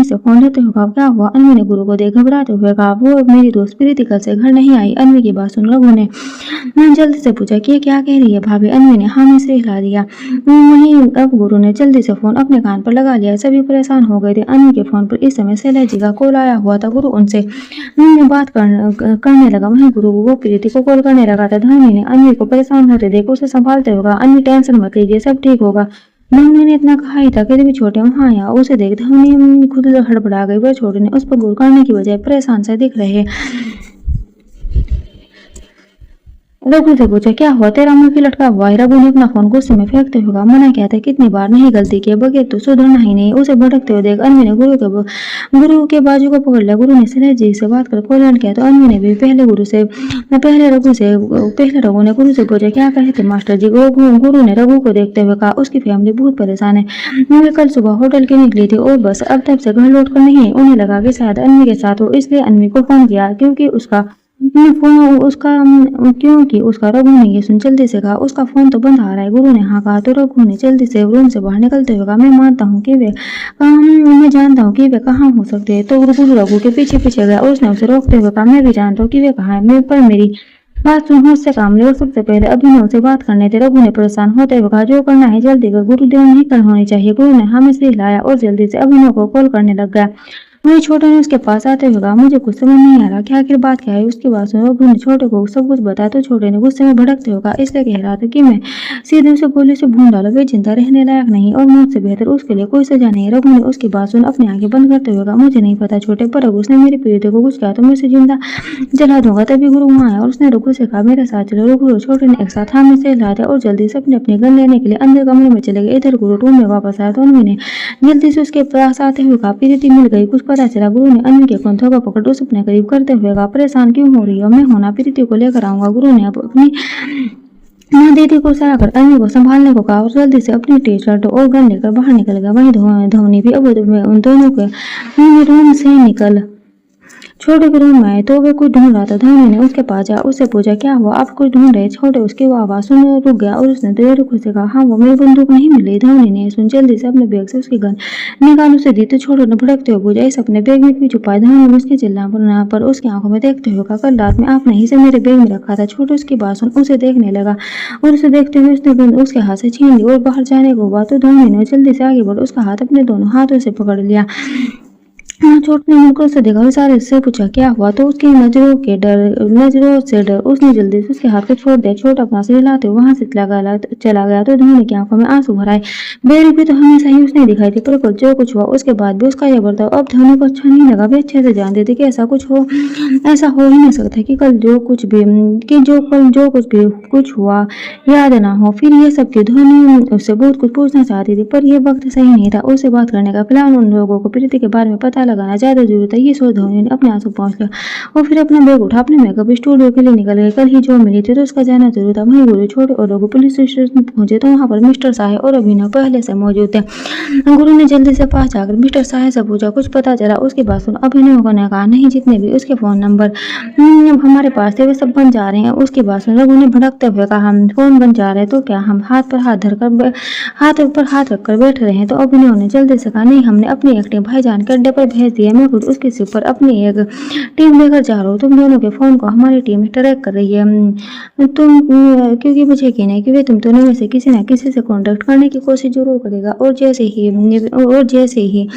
से फोन लेते हुए कहा, क्या हुआ? अन्वी ने गुरु को देख घबराते हुए कहा, वो मेरी दोस्त प्रीति कल से घर नहीं आई। अन्वी की बात सुन रघु ने जल्दी से पूछा कि ये क्या कह रही है भाभी? अन्वी ने हाँ में सिर हिला दिया। वहीं अब गुरु ने जल्दी से फोन अपने कान पर लगा लिया। सभी परेशान हो गए थे। अन्वी के फोन पर इस समय शैलेश जी का कॉल आया हुआ था। गुरु उनसे बात करने लगा। वहीं गुरु वो प्रीति को कॉल करने लगा था। धवनी ने अन्वी को परेशान होते देख उसे संभालते हुए कहा, अन्वी टेंशन मत लीजिए, सब ठीक होगा। धवनी ने इतना कहा ही था कि तभी छोटे वहां आया। उसे देख धवनी खुद हड़बड़ा गई। वह छोटे ने उस पर गुर करने की बजाय परेशान से दिख रहे। रघु से पूछा, क्या हुआ? तेरा मुंह क्यों लटका हुआ है? रघु ने अपना फोन गुस्से में फेंकते हुए कहा, मना किया था कितनी बार, नहीं गलती की बगैर तो सुधरना ही नहीं। उसे भटकते हुए देख अन्वी ने गुरु के बाजू को पकड़ लिया। गुरु ने शैलेश जी से बात कर कॉल एंड किया तो अन्वी ने भी पहले रघु ने गुरु से पूछा, क्या कहे थे मास्टर जी? गुरु ने रघु को देखते हुए कहा, उसकी फैमिली बहुत परेशान है। वे कल सुबह होटल के निकली थी और बस अब तब से घर लौट कर नहीं। उन्हें लगा कि शायद अन्वी के साथ हो, इसलिए अन्वी को फोन किया क्योंकि उसका रघु ने ये सुन जल्दी से कहा, उसका फोन तो बंद आ रहा है। गुरु ने हाँ कहा तो रघु ने जल्दी से रूम से बाहर निकलते हुए कहा, मैं जानता हूँ कि वे कहाँ हो सकते हैं। तो गुरु रघु के पीछे पीछे गया और उसने उसे रोकते हुए कहा, मैं भी जानता हूँ कि वे कहाँ है, पर मेरी बात सुन, मुझसे काम ले। और सबसे पहले अभिनव से बात करने थे। रघु ने परेशान होते हुए कहा, जो करना है जल्दी कर, गुरु देर नहीं कर होनी चाहिए। गुरु ने हाँ में सिर हिलाया और जल्दी से अभिनव को कॉल करने लग गया। वही छोटे ने उसके पास आते हुए कहा, मुझे कुछ समझ नहीं आ रहा कि आखिर बात क्या है। उसकी बात सुन रघु ने छोटे को सब कुछ बताया तो छोटे ने गुस्से में भड़कते हुए कहा, इसलिए कह रहा था कि मैं सीधे उसे गोली से भून डाला। वे जिंदा रहने लायक नहीं और मौत से बेहतर उसके लिए कोई सजा नहीं है। रघु ने उसकी बात सुन अपनी आंखें बंद करते हुए कहा, मुझे नहीं पता छोटे, पर अगर उसने मेरी पीड़ित को कुछ कहा तो मैं उसे जिंदा जला दूंगा। तभी गुरु वहां आया और उसने रघु से कहा, मेरे साथ चलो। रघु और छोटे ने एक साथ हाथ में से हिला दिया और जल्दी से अपने गन लेने के लिए अंदर कमरे में चले गए। इधर गुरु रूम में वापस आया तो अन्वी ने जल्दी से उसके पास आते हुए कहा, प्रीति मिल गई, कुछ पता चला? गुरु ने अन्वी के कंधों को पकड़ उसे अपने करीब करते हुए कहा, परेशान क्यों हो रही हो? मैं होना प्रीति को लेकर आऊंगा। गुरु ने अब अपनी दीदी को इशारा कर अन्वी को संभालने को कहा और जल्दी से अपनी टी-शर्ट और गन लेकर बाहर निकल गया। वहीं धवनी भी अब उन दोनों के रूम से निकल छोटे के रूम में आए तो वे कुछ ढूंढ रहा था। धवनी ने उसके पास जा उससे पूछा, क्या हुआ? आप कुछ ढूंढ रहे? छोटे उसकी वो आवाज सुन रुक गया और उसने देर रुक से कहा, हाँ, वो मेरी बंदूक नहीं मिली। धवनी ने सुन जल्दी से अपने बैग से उसकी गन निकाल उसे दी तो छोटे ने भड़कते हुए पूछा, इस अपने बैग में क्यों छुपाया? धवनी ने उसके चिल्लाने पर उसकी आंखों में देखते हुए कहा, कल रात में आपने इसे मेरे बैग में रखा था। छोटे उसकी बात सुन उसे देखने लगा और उसे देखते हुए उसने गन उसके हाथ से छीन ली और बाहर जाने को हुआ तो धवनी ने जल्दी से आगे बढ़ उसका हाथ अपने दोनों हाथों से पकड़ लिया। छोटे ने मुड़कर उसे देखा, इशारे से पूछा, क्या हुआ? तो उसकी नजरों से डर उसने जल्दी से उसके हाथ को छोड़ दिया। छोटा अपना सिर हिलाते वहां से चला गया तो धवनी की आंखों में आंसू भर आए। बेरी भी तो हमेशा ही उसने दिखाई थी, पर कल जो कुछ हुआ उसके बाद भी उसका यह बर्ताव अब धवनी को अच्छा नहीं लगा। वे अच्छे से जानते थे कि ऐसा हो ही नहीं सकता कि कल जो कुछ भी कुछ हुआ याद ना हो। फिर ये सब की धवनी उससे बहुत कुछ पूछना चाहती थी पर यह वक्त सही नहीं था उससे बात करने का। फिलहाल उन लोगों को प्रीति के बारे में पता पता लगाना ज्यादा जरूरत है, ये सोच धोनी ने अपने आंसू पहुंच लिया और फिर अपना बैग उठा अपने मेकअप स्टूडियो के लिए निकल गए। कल ही जो मिली थी तो उसका जाना जरूर था। वहीं गुरु छोटे और लोग पुलिस स्टेशन पहुंचे तो वहां पर मिस्टर साहे और अभिनव पहले से मौजूद थे। गुरु ने जल्दी से पास जाकर मिस्टर साहे से पूछा कुछ पता चला। उसकी बात सुन अभिनव ने कहा नहीं, जितने भी उसके फोन नंबर हमारे पास थे वे सब बन जा रहे हैं। उसकी बात सुन रघु ने भड़कते हुए कहा हम फोन बन जा रहे तो क्या हम हाथ पर हाथ धरकर हाथ पर हाथ रखकर बैठ रहे हैं? तो अभिनव ने जल्दी से कहा नहीं, हमने अपनी एक टीम भाईजान के अड्डे पर भेज दिया। मैं खुद उसके सिर पर अपनी एक टीम लेकर जा रहा हूँ। तुम दोनों के फोन को हमारी टीम ट्रैक कर रही है। क्योंकि मुझे यकीन है कि वे तुम दोनों में से किसी न किसी से कॉन्टेक्ट करने की कोशिश जरूर करेगा और जैसे ही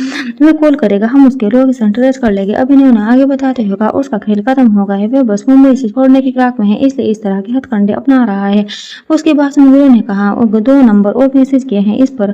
वह कॉल करेगा हम उसके लोकेशन ट्रेस कर लेंगे। अभिनव ने आगे बताते हुए कहा उसका खेल खत्म हो गया है, वह बस मुंबई से छोड़ने की फिराक में है, इसलिए इस तरह के हथकंडे अपना रहा है। उसके बाद गुरु ने कहा 2 नंबर और मैसेज किए हैं, इस पर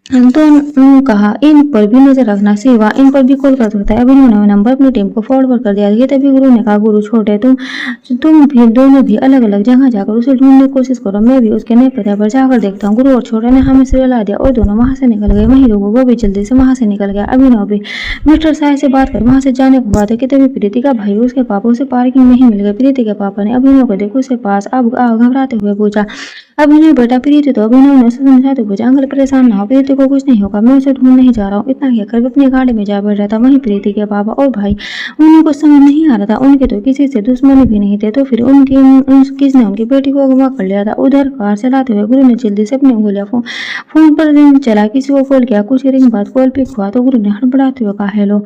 तो कहा इन पर भी नजर रखना, सिवा इन पर भी कॉल कर सकता है। अभिनव ने नंबर अपनी टीम को फॉरवर्ड कर दिया। ये तभी गुरु ने कहा गुरु छोटे तुम भी दोनों भी अलग अलग जगह जाकर उसे ढूंढने की कोशिश करो, मैं भी उसके नए पते पर जाकर देखता हूँ। गुरु और छोटे ने हमें से ला दिया और दोनों वहां से निकल गए। वहीं लोगों वो भी जल्दी से वहां से निकल गया। अभिनव भी मिस्टर साहे से बात कर वहां से जाने को हुआ था कि तभी प्रीति का भाई उसके पापा उसे पार्किंग में ही मिल गए। प्रीति के पापा ने अभिनव को देखो उसके पास अब घबराते हुए पूछा अभिनव बेटा प्रीति तो? अभिनव ने उसे समझाते हुए पूछा अंकल परेशान ना हो, प्रीति को कुछ नहीं होगा, मैं उसे ढूंढ नहीं जा रहा हूँ। इतना कहकर वे अपनी गाड़ी में जा बैठ रहा था। वहीं प्रीति के पापा और भाई उन्हें कुछ समझ नहीं आ रहा था, उनके तो किसी से दुश्मनी भी नहीं थे तो फिर किसने उनकी बेटी को अगवा कर लिया था। उधर कार चलाते हुए गुरु ने जल्दी से अपनी उंगलियां फोन पर रिंग चला, किसी को कॉल किया। कुछ रिंग बाद कॉल पिक हुआ तो गुरु ने हड़बड़ाते हुए कहा हेलो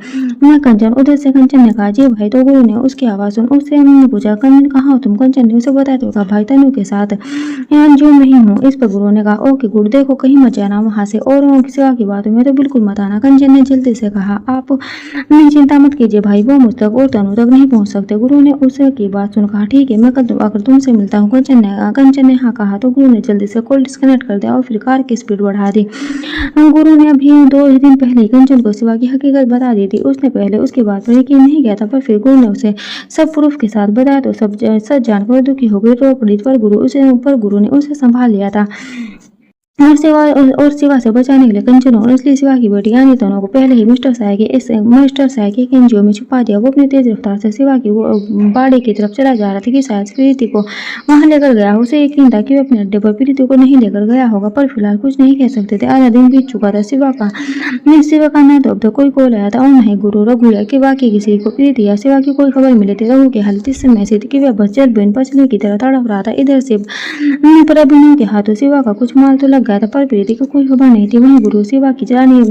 मैं कंचन। उधर से कंचन ने कहा जी भाई। तो गुरु ने उसकी आवाज सुन उससे पूछा कंचन कहाँ हो तुम? कंचन ने उसे बताते हुए कहा भाई तनु के साथ यहाँ जो नहीं हूँ। इस पर गुरु ने कहा ओके गुड, देखो कहीं मत जाना वहां से और सिवा की बातों में तो बिल्कुल मत आना। कंचन ने जल्दी से कहा आप चिंता मत कीजिए भाई, वो मुझ तक और तनु तक नहीं पहुंच सकते। गुरु ने उसकी बात सुन कहा ठीक है मैं कल आकर तुमसे मिलता हूँ। कंचन ने हाँ कहा तो गुरु ने जल्दी से कॉल डिस्कनेक्ट कर दिया और फिर कार की स्पीड बढ़ा दी। गुरु ने अभी 2 दिन पहले कंचन को सिवा की हकीकत बता दी थी। उसने पहले उसकी बात पर यकीन नहीं किया था, पर फिर गुरु ने उसे सब प्रूफ के साथ बताया तो सब सच जानकर दुखी हो गई, रो पड़ी। पर गुरु ने उसे संभाल लिया था और सिवा से बचाने के लिए कंचन और असली सिवा की बेटी यानी तनु को पहले ही मिस्टर साहे के एनजीओ में छुपा दिया। वो अपनी तेज रफ्तार से सिवा की बाड़े की तरफ चला जा रहा था कि शायद प्रीति को वहां लेकर गया। उसे यकीन था कि वो अपने अड्डे पर प्रीति को नहीं लेकर गया होगा, पर फिलहाल कुछ नहीं कह सकते थे। आधा दिन बीत चुका था। सिवा का न तो अब तक कोई कॉल आया था और न ही गुरु रघु या कि बाकी किसी को प्रीति या सिवा की कोई खबर मिली थी। रघु की हालत इस समय ऐसी थी कि वह बस जल बिन पचले की तरह तड़प रहा था। इधर से पर अभिनव के हाथों सिवा का कुछ माल तो लग गया था, पर प्रीति को कोई खबर नहीं थी। वहीं गुरु सिवा की जानी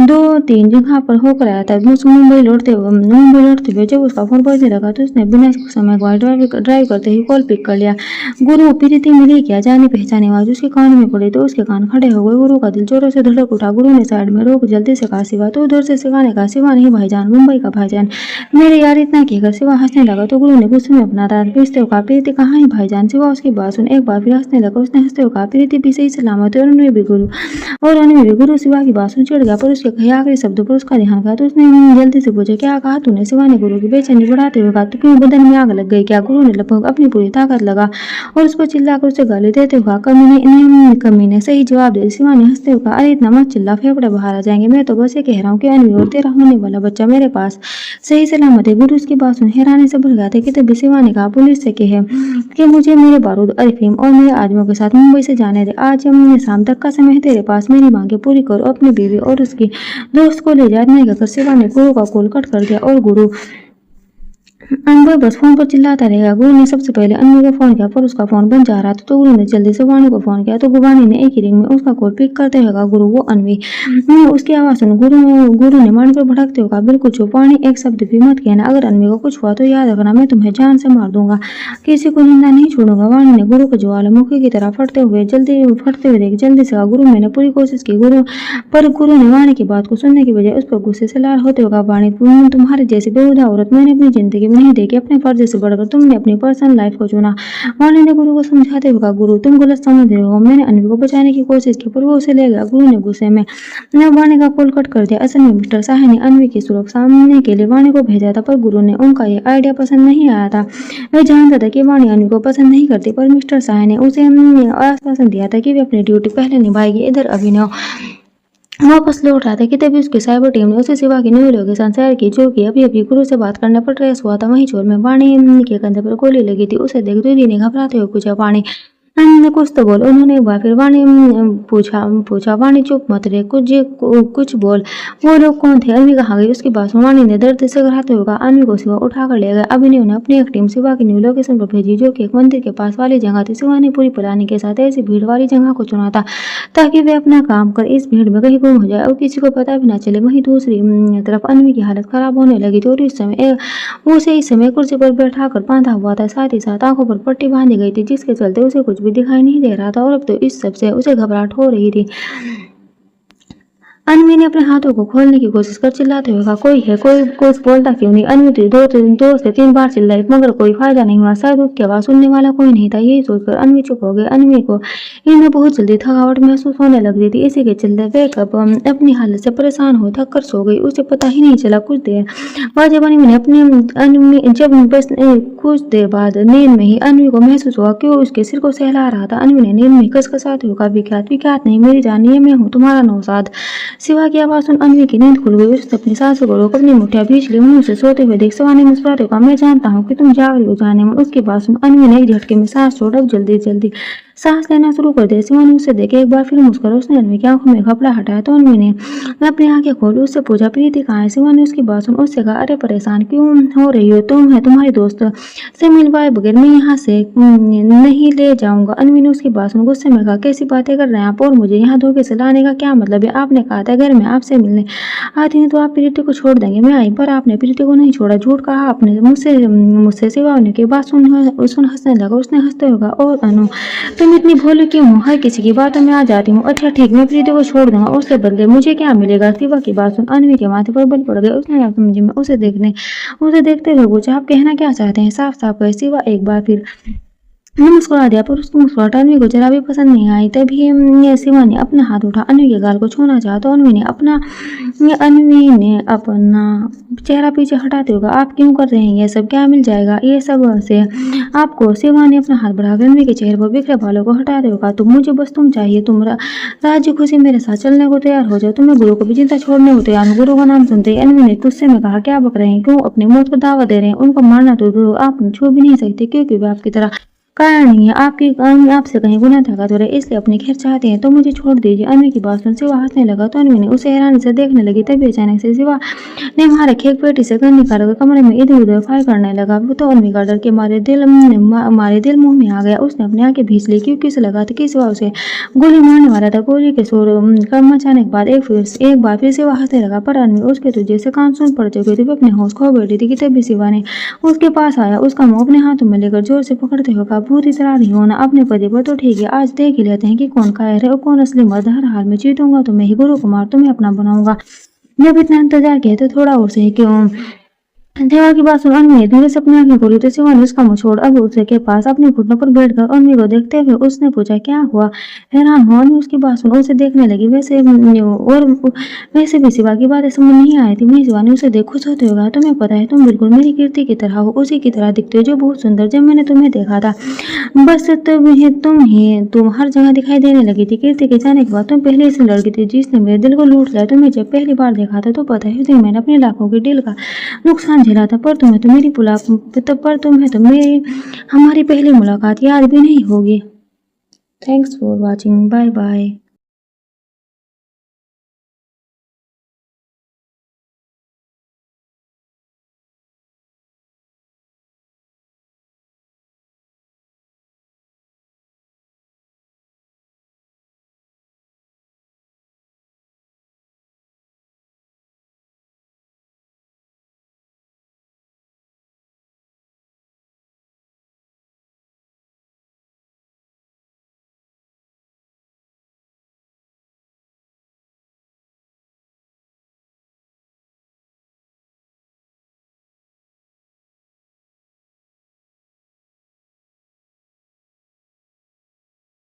2-3 जगह पर होकर आया था। मुंबई लौटते हुए जब उसका फोन बजने लगा तो उसने बिना समय गवाए ड्राइव करते ही कॉल पिक कर लिया। गुरु प्रीति मिली क्या? जानी पहचानी आवाज उसके कान में पड़ी तो उसके कान खड़े हो गए। गुरु का दिल जोरों से धड़क उठा। गुरु ने साइड में रोक जल्दी से कहा सिवा। तो उधर से सिवा ने कहा सिवा नहीं भाईजान, मुंबई का भाईजान मेरे यार। इतना कहकर सिवा हंसने लगा तो गुरु ने गुस्से में अपना दांत पीसते हुए कहा प्रीति कहाँ है भाईजान? सिवा उसकी बात सुन एक बार फिर हंसने लगा। उसने हंसते हुए कहा प्रीति भी सही सलामत है और उनमें भी गुरु सिवा की बात सुन चिढ़ गया, पर उसके कहे आखिरी शब्दों पर उसका ध्यान गया तो उसने जल्दी से पूछा क्या कहा तूने? सिवा ने गुरु की बेचैनी बढ़ाते हुए कहा तो क्यों बदन में आग लग गई क्या? गुरु ने लगभग अपनी पूरी ताकत लगा और उस पर चिल्लाकर उसे गाली देते हुए कहा कमीने सही जवाब दे। सिवा ने हंसते हुए कहा अरे इतना मत चिल्ला, फेफड़े बाहर आ जाएंगे। मैं तो बस ये कह रहा हूँ कि अनवी और तेरा होने वाला बच्चा मेरे पास सही सलामत है। गुरु उसकी बात सुन हैरानी से भर गया था कि तभी सिवा ने कहा पुलिस से कहे कि मुझे मेरे बारूद अफीम और मेरे आदमियों के साथ मुंबई से जाने दे। आज शाम तक का समय है तेरे पास, मेरी मांगे पूरी करो। अपनी बीवी और उसकी दोस्त को ले जाने का सिवा ने गुरु का कॉल कट कर दिया और गुरु अनवर बस फोन पर चिल्लाता रहेगा। गुरु ने सबसे पहले अनवी को फोन किया पर उसका फोन बंद जा रहा था तो गुरु ने जल्दी से वाणी को फोन किया तो वाणी ने एक ही रिंग में उसका कॉल पिक करते हुए कहा गुरु वो अनवी। उसकी आवाज सुन गुरु ने वाणी पर भड़कते हुए कहा बिल्कुल चुप वाणी, एक शब्द भी मत कहना, अगर अनवी को कुछ हुआ तो याद रखना मैं तुम्हें जान से मार दूंगा, किसी को जिंदा नहीं छोड़ूंगा। वाणी ने गुरु को ज्वालामुखी की तरह फटते हुए देख जल्दी से कहा गुरु मैंने पूरी कोशिश की। गुरु ने वाणी की बात को सुनने की बजाय उस पर गुस्से से लाल होते हुए कहा वाणी तुम्हारे जैसी बेहुदा औरत मैंने अपनी जिंदगी नहीं देखी, अपने फर्ज से बढ़कर तुमने अपनी पर्सनल लाइफ को चुना। वाणी ने गुरु को समझाते हुए कहा गुरु तुम गलत समझ रहे हो, मैंने अनवी को बचाने की कोशिश की पर वो उसे ले गया। गुरु ने गुस्से में वाणी का कॉल कट कर दिया। असल में मिस्टर साहे ने अनवी की सुरक्षा के लिए वाणी को भेजा था, पर गुरु ने उनका ये आइडिया पसंद नहीं आया था। वह जानता था कि वाणी अनवी को पसंद नहीं करती, पर मिस्टर साहे ने उसे आश्वासन दिया था कि वे अपनी ड्यूटी पहले निभाएगी। इधर अभिनव वापस लौट रहा था कि तभी उसकी साइबर टीम ने उसे सिवा की न्यू लोकेशन शेयर की, जो कि अभी-अभी गुरु से बात करने पर ट्रेस हुआ था। वहीं चोर में वाणी के कंधे पर गोली लगी थी। उसे देख दीदी ने घबराते हुए पूछा, वाणी कुछ तो बोल। उन्होंने एक बार फिर वाणी पूछा, वाणी चुप मत रहे, कुछ बोल। वो लोग कौन थे? अन्वी कहाँ गई? उसकी बात सुन वाणी ने दर्द से घबराते हुए कहा, अन्वी को शिवा उठा कर ले गए। अभी ने उन्हें अपनी एक टीम शिवा की न्यू लोकेशन पर भेजी, जो कि एक मंदिर के पास वाली जगह थी। शिवा ने पूरी प्लानिंग के साथ ऐसी भीड़ वाली जगह को चुना था ताकि वे अपना काम कर इस भीड़ में कहीं गुम हो जाए और किसी को पता भी ना चले। वहीं दूसरी तरफ अन्वी की हालत खराब होने लगी थी और उसे इस समय कुर्सी पर बैठा कर बांधा हुआ था। साथ ही साथ आंखों पर पट्टी बांधी गई थी, जिसके चलते उसे कुछ भी दिखाई नहीं दे रहा था और अब तो इस सब से उसे घबराहट हो रही थी। अन्वी ने अपने हाथों को खोलने की कोशिश कर चिल्लाते हुए कहा, कोई है, कोई कुछ बोलता क्यों नहीं? अन्वी तो दो से तीन बार चिल्लाई, मगर कोई फायदा नहीं हुआ। शायद उसकी आवाज सुनने वाला कोई नहीं था। यही सोचकर अन्वी चुप हो गई। अन्वी को इनमें बहुत जल्दी थकावट महसूस होने लग रही थी। इसी के चलते वे कब अपनी हालत से परेशान हो थक कर सो गई। उसे पता ही नहीं चला। कुछ देर बाद जब अन्वी ने कुछ देर बाद नींद में ही अन्वी को महसूस हुआ कि वो उसके सिर को सहला रहा था। अन्वी ने नींद में कसकसाते हुए कहा, विख्यात नहीं, मेरी जान, ये मैं हूँ, तुम्हारा नौशाद। शिवा की आवाज सुन अन्वी की नींद खुल गई। उसने अपनी सांसों को रोक अपनी मुठ्ठियां भींच ली। मुंह से सोते हुए देख शिवा ने मुस्कुराते हुए कहा, मैं जानता हूँ कि तुम जाग रही हो जाने मन। उसकी बात सुन अन्वी ने एक झटके में सांस छोड़ अब जल्दी सांस लेना शुरू कर दिया। शिवा ने उसे देखे एक बार फिर मुस्कुरा। उसने अन्वी की आंखों में कपड़ा हटाया तो अन्वी ने अपनी आंखें खोली। उससे पूछा, प्रीति कहाँ है? शिवा ने उसकी बात सुन उससे कहा, अरे परेशान क्यों हो रही हो? तुम है तुम्हारी दोस्त से मिलवाए बगैर मैं यहाँ से नहीं ले जाऊंगा। अन्वी ने उसकी बात सुन गुस्से में कहा, कैसी बातें कर रहे हैं आप? और मुझे यहाँ धोखे से लाने का क्या मतलब है? आपने कहा था अगर मैं आपसे मिलने आती हूँ तो आप प्रीति को छोड़ देंगे। मैं आई पर आपने प्रीति को नहीं छोड़ा। झूठ कहा आपने मुझसे शिवा होने की बात सुन हंसने लगा। उसने हंसते हुए कहा, और अनु तुम इतनी भोली क्यों हो? हर किसी की बातों में आ जाती हूँ। अच्छा ठीक, मैं प्रीति को छोड़ दूंगा, उससे बदले मुझे क्या मिलेगा? शिवा की बात सुन अन्वी के माथे पर बल पड़ गए। उसने समझी में उसे देखते हुए पूछा, आप कहना क्या चाहते हैं? साफ साफ कहे। शिवा एक बार फिर ने मुस्कुरा दिया, पर उसकी मुस्कुराहट अन्वी को जरा भी पसंद नहीं आई। तभी शिवा ने अपना हाथ उठा अन्वी के गाल को छूना चाहा तो अन्वी ने अपना चेहरा पीछे हटाते हुए कहा, आप क्यों कर रहे हैं ये सब? क्या मिल जाएगा ये सब से आपको? शिवा ने अपना हाथ बढ़ाकर अन्वी के चेहरे पर बिखरे बालों को हटाते हुए कहा, मुझे बस तुम चाहिए। तुम राज्य खुशी मेरे साथ चलने को तैयार हो जाओ। तुम्हें गुरु को भी चिंता छोड़ने को तैयार हो। गुरु का नाम सुनते ही अन्वी ने गुस्से में कहा, क्या बक रहे हैं? क्यों अपनी मौत को दावा दे रहे हैं? उनको मारना तो गुरु आप छू भी नहीं सकते, क्योंकि वे आपकी तरह कारण नहीं है। आपसे कहीं गुना ताकतवर है, इसलिए अपनी खैर चाहते हैं तो मुझे छोड़ दीजिए। अन्वी की बात सुन शिवा हंसने लगा तो अन्वी ने उसे हैरानी से देखने लगी। तभी अचानक से शिवा ने वहां रखी एक पेटी से गन निकालकर कमरे में इधर उधर फायर करने लगा। वो तो अन्वी का डर के मारे दिल मुंह में आ गया। उसने अपनी आंखें भींच ली, क्योंकि उसे लगा था कि शिवा उसे गोली मारने वाला था। गोली के शोर मचाने के बाद एक बार फिर शिवा हंसने लगा, पर अन्वी उसके तो जैसे कान सुन पड़ते हुए थे। अपने होश खो बैठी थी कि तभी शिवा ने उसके पास आया। उसका मुंह अपने हाथों में लेकर जोर से पकड़ते हुए कहा, भूत इतना नहीं होना अपने पति पर। तो ठीक है, आज देख ही लेते हैं कि कौन कायर है और कौन असली मर्द। हर हाल में जीतूंगा तो मैं ही। गुरु कुमार तुम्हें अपना बनाऊंगा। जब इतना इंतजार किया तो थोड़ा और सही क्यों? देवा की बात सुन अन्वी ने धीरे से अपनी आंखें खोली तो शिवा ने उसका मुंह छोड़ अब उसे के पास अपने घुटनों पर बैठकर अन्वी को देखते हुए उसने पूछा, क्या हुआ? हैरान हो अन्वी उसकी बात सुन उसे देखने लगी। वैसे भी शिवा की बातें समझ नहीं आई थी। वहीं शिवा ने उसे देख खुश होते हुए कहा, तुम्हें पता है तुम बिल्कुल मेरी कीर्ति की तरह हो, उसी की तरह दिखते हो जो बहुत सुंदर। जब मैंने तुम्हें देखा था बस तुम हर जगह दिखाई देने लगी थी। कीर्ति के जाने के बाद तुम पहले ऐसी लड़की थी जिसने मेरे दिल को लूट लिया। तुम्हें जब पहली बार देखा था तो पता है मैंने अपने लाखों के दिल का नुकसान झेला था, पर तुम्हें तो मेरी हमारी पहली मुलाकात याद भी नहीं होगी। Thanks for watching. Bye bye.